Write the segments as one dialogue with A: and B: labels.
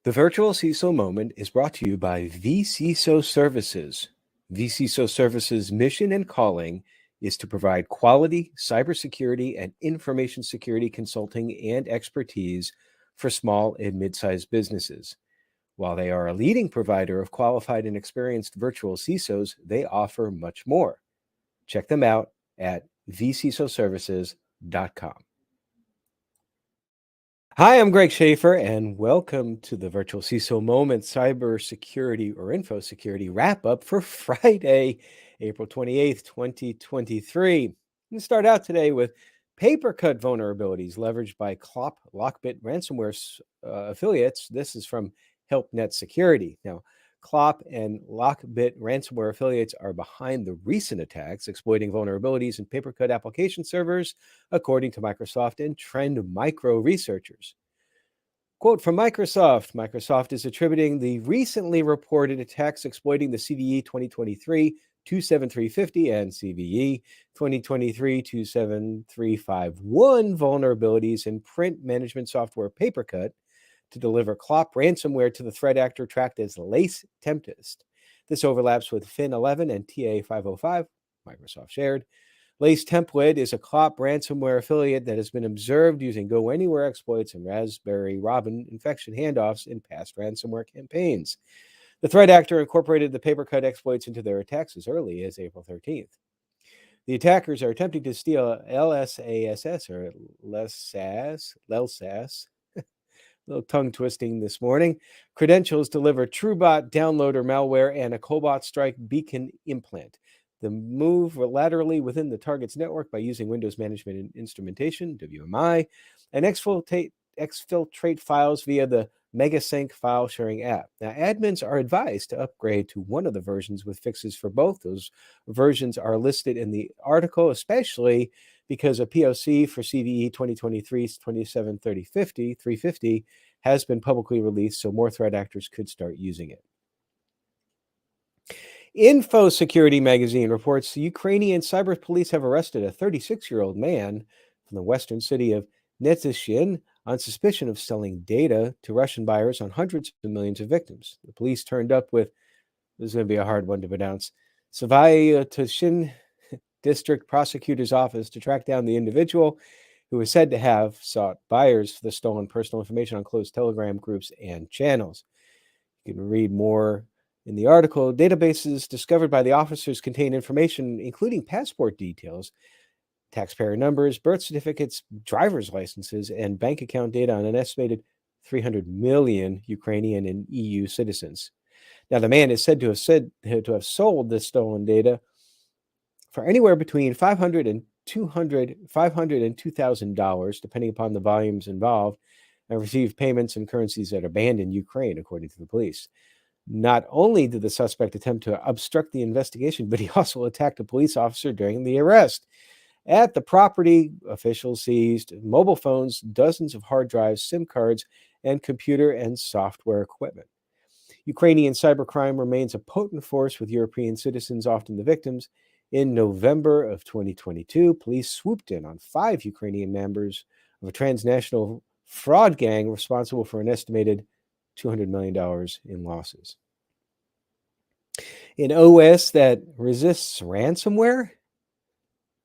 A: The virtual CISO moment is brought to you by vCISO Services. vCISO Services' mission and calling is to provide quality cybersecurity and information security consulting and expertise for small and mid-sized businesses. While they are a leading provider of qualified and experienced virtual CISOs, they offer much more. Check them out at vcisoservices.com. Hi, I'm Greg Schaefer, and welcome to the Virtual CISO Moment Cybersecurity or Info Security Wrap-Up for Friday, April 28th, 2023. I'm going to start out today with paper-cut vulnerabilities leveraged by Clop Lockbit ransomware affiliates. This is from HelpNet Security. Now, Clop and Lockbit ransomware affiliates are behind the recent attacks, exploiting vulnerabilities in paper-cut application servers, according to Microsoft and Trend Micro researchers. Quote from Microsoft: Microsoft is attributing the recently reported attacks exploiting the CVE 2023-27350 and CVE 2023-27351 vulnerabilities in print management software Papercut to deliver Clop ransomware to the threat actor tracked as Lace Tempest. This overlaps with Fin11 and TA505, Microsoft shared. Lace Template is a Clop ransomware affiliate that has been observed using Go Anywhere exploits and Raspberry Robin infection handoffs in past ransomware campaigns. The threat actor incorporated the Papercut exploits into their attacks as early as April 13th. The attackers are attempting to steal LSASS or LELSAS, a little tongue twisting this morning, credentials, deliver TrueBot downloader malware, and a Cobalt Strike beacon implant. The move laterally within the target's network by using Windows Management and Instrumentation, WMI, and exfiltrate files via the MegaSync file sharing app. Now, admins are advised to upgrade to one of the versions with fixes for both. Those versions are listed in the article, especially because a POC for CVE 2023-273050 has been publicly released, so more threat actors could start using it. Info Security magazine reports the Ukrainian cyber police have arrested a 36-year-old man from the western city of Netyshin on suspicion of selling data to Russian buyers on hundreds of millions of victims. The police turned up with, this is going to be a hard one to pronounce, Savayatoshin District Prosecutor's Office to track down the individual who is said to have sought buyers for the stolen personal information on closed Telegram groups and channels. You can read more in the article. Databases discovered by the officers contain information including passport details, taxpayer numbers, birth certificates, driver's licenses, and bank account data on an estimated 300 million Ukrainian and EU citizens. Now, the man is said to have sold this stolen data for anywhere between $500 and $2,000, depending upon the volumes involved, and received payments in currencies that are banned in Ukraine, according to the police. Not only did the suspect attempt to obstruct the investigation, but he also attacked a police officer during the arrest. At the property, officials seized mobile phones, dozens of hard drives, SIM cards, and computer and software equipment. Ukrainian cybercrime remains a potent force, with European citizens often the victims. In November of 2022, police swooped in on 5 Ukrainian members of a transnational fraud gang responsible for an estimated $200 million in losses. An OS that resists ransomware?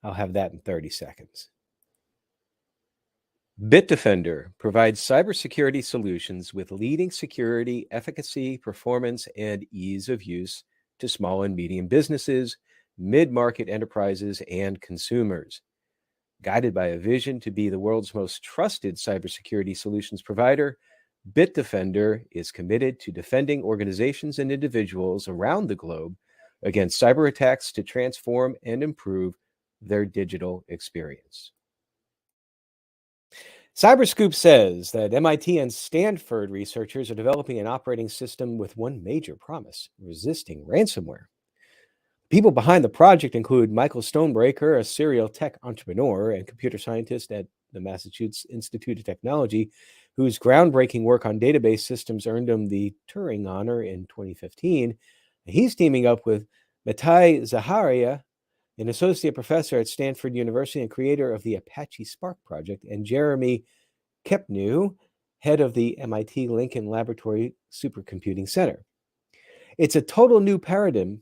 A: I'll have that in 30 seconds. Bitdefender provides cybersecurity solutions with leading security, efficacy, performance, and ease of use to small and medium businesses, mid-market enterprises, and consumers. Guided by a vision to be the world's most trusted cybersecurity solutions provider, Bitdefender is committed to defending organizations and individuals around the globe against cyber attacks to transform and improve their digital experience. Cyberscoop says that MIT and Stanford researchers are developing an operating system with one major promise: resisting ransomware. People behind the project include Michael Stonebreaker, a serial tech entrepreneur and computer scientist at the Massachusetts Institute of Technology, whose groundbreaking work on database systems earned him the Turing Honor in 2015. He's teaming up with Matai Zaharia, an associate professor at Stanford University and creator of the Apache Spark project, and Jeremy Kepnew, head of the MIT Lincoln Laboratory Supercomputing Center. It's a total new paradigm,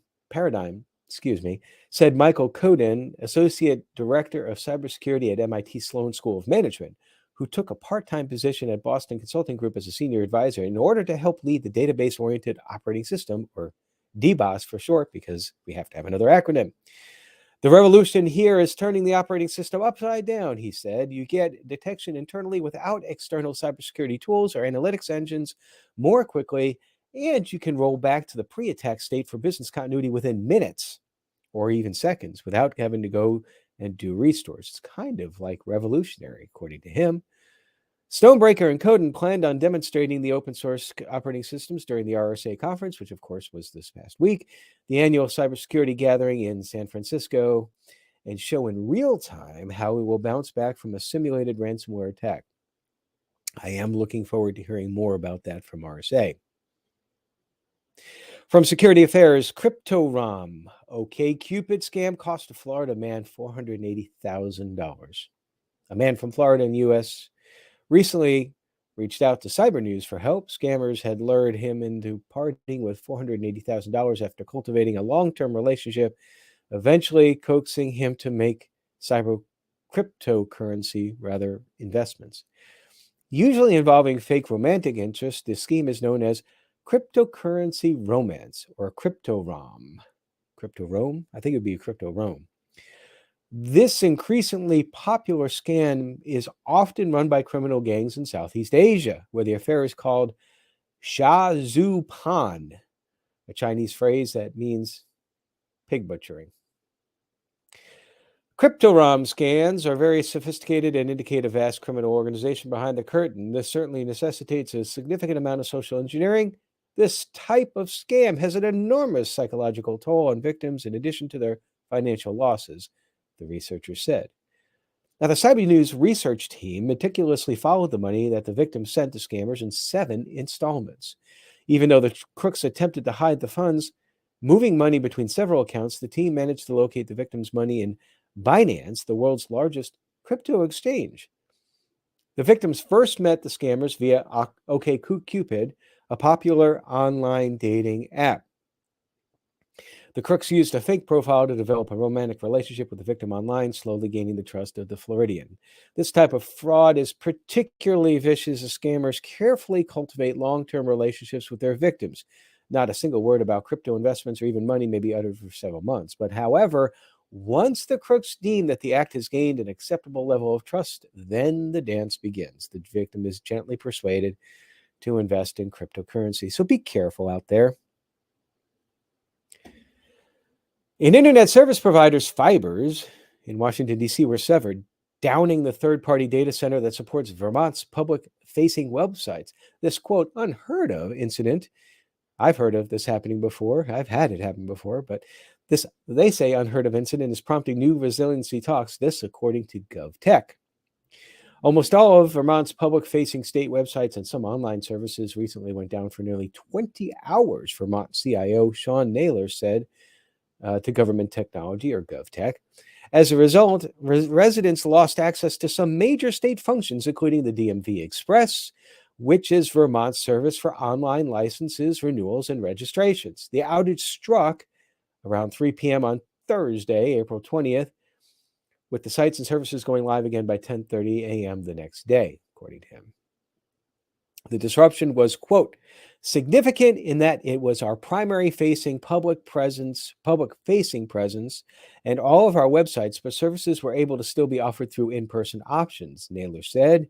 A: said Michael Coden, Associate Director of Cybersecurity at MIT Sloan School of Management, who took a part-time position at Boston Consulting Group as a senior advisor in order to help lead the database-oriented operating system, or DBOS for short, because we have to have another acronym. The revolution here is turning the operating system upside down, he said. You get detection internally without external cybersecurity tools or analytics engines more quickly, and you can roll back to the pre-attack state for business continuity within minutes or even seconds without having to go and do restores. It's kind of like revolutionary, according to him. Stonebreaker and Coden planned on demonstrating the open source operating systems during the RSA conference, which of course was this past week, the annual cybersecurity gathering in San Francisco, and show in real time how we will bounce back from a simulated ransomware attack. I am looking forward to hearing more about that from RSA. From Security Affairs, CryptoROM. OkCupid scam cost a Florida man $480,000. A man from Florida in the U.S. recently reached out to Cyber News for help. Scammers had lured him into parting with $480,000 after cultivating a long-term relationship, eventually coaxing him to make cryptocurrency investments. Usually involving fake romantic interest, this scheme is known as cryptocurrency romance, or CryptoROM. CryptoROM? I think it would be CryptoROM. This increasingly popular scam is often run by criminal gangs in Southeast Asia, where the affair is called Sha Zhu Pan, a Chinese phrase that means pig butchering. CryptoROM scams are very sophisticated and indicate a vast criminal organization behind the curtain. This certainly necessitates a significant amount of social engineering. This type of scam has an enormous psychological toll on victims in addition to their financial losses, the researchers said. Now, the Cyber News research team meticulously followed the money that the victims sent to scammers in 7 installments. Even though the crooks attempted to hide the funds, moving money between several accounts, the team managed to locate the victims' money in Binance, the world's largest crypto exchange. The victims first met the scammers via OkCupid, a popular online dating app. The crooks used a fake profile to develop a romantic relationship with the victim online, slowly gaining the trust of the Floridian. This type of fraud is particularly vicious as scammers carefully cultivate long-term relationships with their victims. Not a single word about crypto investments or even money may be uttered for several months. But however, once the crooks deem that the act has gained an acceptable level of trust, then the dance begins. The victim is gently persuaded to invest in cryptocurrency. So be careful out there. In internet service providers' fibers in Washington, D.C. were severed, downing the third-party data center that supports Vermont's public-facing websites. This, quote, unheard of incident, I've heard of this happening before. I've had it happen before, but this, they say, unheard of incident is prompting new resiliency talks, this according to GovTech. Almost all of Vermont's public-facing state websites and some online services recently went down for nearly 20 hours, Vermont CIO Sean Naylor said to Government Technology, or GovTech. As a result, residents lost access to some major state functions, including the DMV Express, which is Vermont's service for online licenses, renewals, and registrations. The outage struck around 3 p.m. on Thursday, April 20th, with the sites and services going live again by 10:30 a.m. the next day, according to him. The disruption was, quote, significant in that it was our primary public-facing presence, and all of our websites, but services were able to still be offered through in-person options, Naylor said.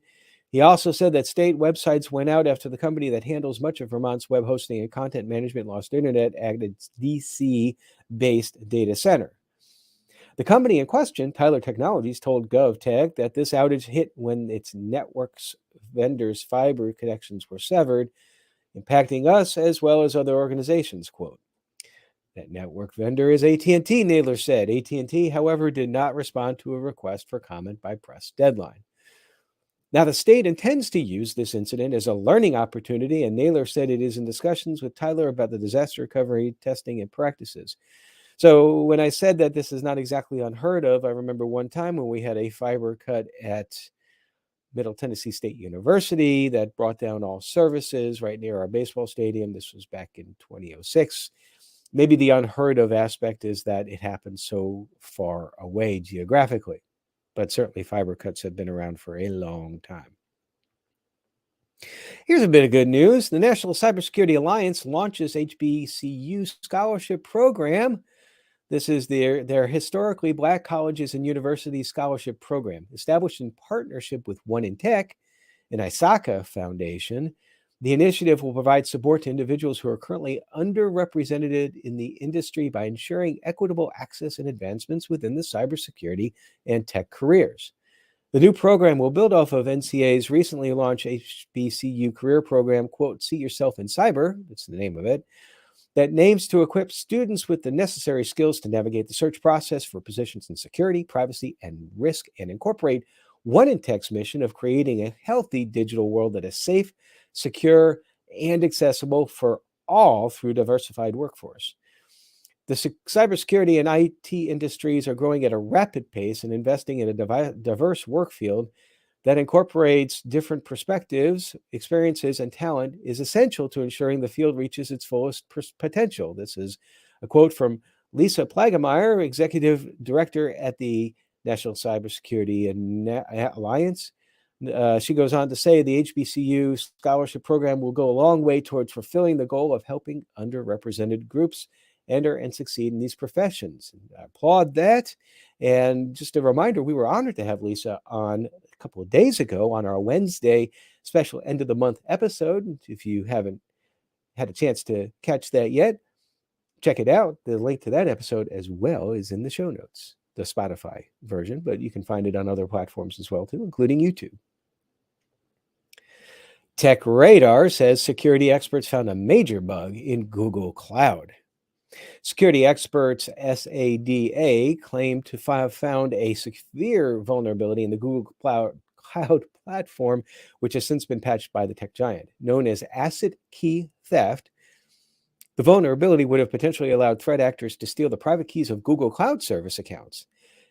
A: He also said that state websites went out after the company that handles much of Vermont's web hosting and content management lost internet at its DC-based data center. The company in question, Tyler Technologies, told GovTech that this outage hit when its network's vendors' fiber connections were severed, impacting us as well as other organizations, quote. That network vendor is AT&T, Naylor said. AT&T, however, did not respond to a request for comment by press deadline. Now, the state intends to use this incident as a learning opportunity, and Naylor said it is in discussions with Tyler about the disaster recovery testing and practices. So when I said that this is not exactly unheard of, I remember one time when we had a fiber cut at Middle Tennessee State University that brought down all services right near our baseball stadium. This was back in 2006. Maybe the unheard of aspect is that it happened so far away geographically, but certainly fiber cuts have been around for a long time. Here's a bit of good news. The National Cybersecurity Alliance launches HBCU scholarship program. This is their historically Black colleges and universities scholarship program, established in partnership with One in Tech and ISACA Foundation. The initiative will provide support to individuals who are currently underrepresented in the industry by ensuring equitable access and advancements within the cybersecurity and tech careers. The new program will build off of NCA's recently launched HBCU career program, quote, See Yourself in Cyber, that's the name of it, that aims to equip students with the necessary skills to navigate the search process for positions in security, privacy, and risk, and incorporate One in Tech's mission of creating a healthy digital world that is safe, secure, and accessible for all through a diversified workforce. The cybersecurity and IT industries are growing at a rapid pace and investing in a diverse work field that incorporates different perspectives, experiences, and talent is essential to ensuring the field reaches its fullest potential. This is a quote from Lisa Plagemeyer, Executive Director at the National Cybersecurity Alliance. She goes on to say the HBCU scholarship program will go a long way towards fulfilling the goal of helping underrepresented groups enter and succeed in these professions. I applaud that. And just a reminder, we were honored to have Lisa on a couple of days ago on our Wednesday special end of the month episode. If you haven't had a chance to catch that yet, check it out. The link to that episode as well is in the show notes, the Spotify version, but you can find it on other platforms as well too, including YouTube. Tech Radar says security experts found a major bug in Google Cloud. Security experts SADA claim to have found a severe vulnerability in the Google Cloud platform, which has since been patched by the tech giant. Known as ACID key theft, the vulnerability would have potentially allowed threat actors to steal the private keys of Google Cloud Service accounts.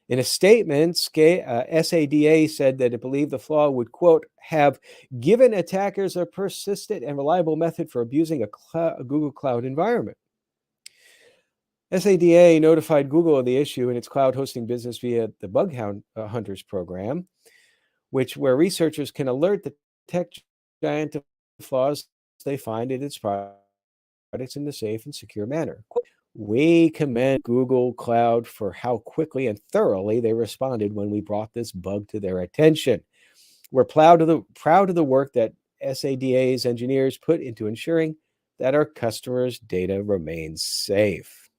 A: In a statement, SADA said that it believed the flaw would, quote, have given attackers a persistent and reliable method for abusing a Google Cloud environment. SADA notified Google of the issue in its cloud hosting business via the Bug Hunters program, where researchers can alert the tech giant of flaws they find in its products in a safe and secure manner. We commend Google Cloud for how quickly and thoroughly they responded when we brought this bug to their attention. We're proud of the work that SADA's engineers put into ensuring that our customers' data remains safe.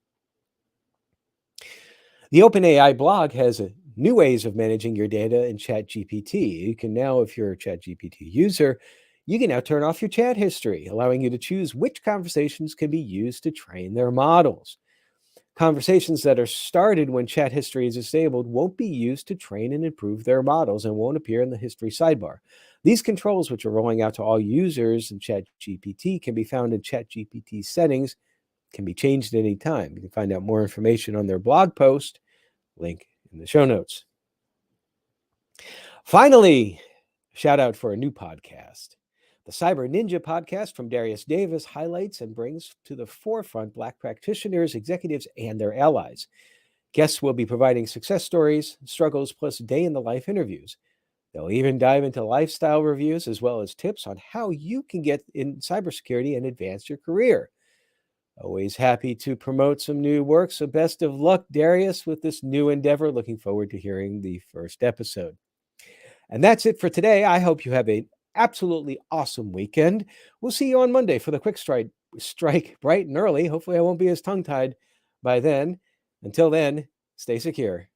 A: The OpenAI blog has new ways of managing your data in ChatGPT. You can now, if you're a ChatGPT user, you can now turn off your chat history, allowing you to choose which conversations can be used to train their models. Conversations that are started when chat history is disabled won't be used to train and improve their models and won't appear in the history sidebar. These controls, which are rolling out to all users in ChatGPT, can be found in ChatGPT settings, can be changed at any time. You can find out more information on their blog post, link in the show notes. Finally, shout out for a new podcast. The Cyber Ninja podcast from Darius Davis highlights and brings to the forefront Black practitioners, executives, and their allies. Guests will be providing success stories, struggles, plus day-in-the-life interviews. They'll even dive into lifestyle reviews as well as tips on how you can get in cybersecurity and advance your career. Always happy to promote some new work, so best of luck, Darius, with this new endeavor. Looking forward to hearing the first episode. And that's it for today. I hope you have an absolutely awesome weekend. We'll see you on Monday for the quick strike bright and early. Hopefully I won't be as tongue-tied by then. Until then, stay secure.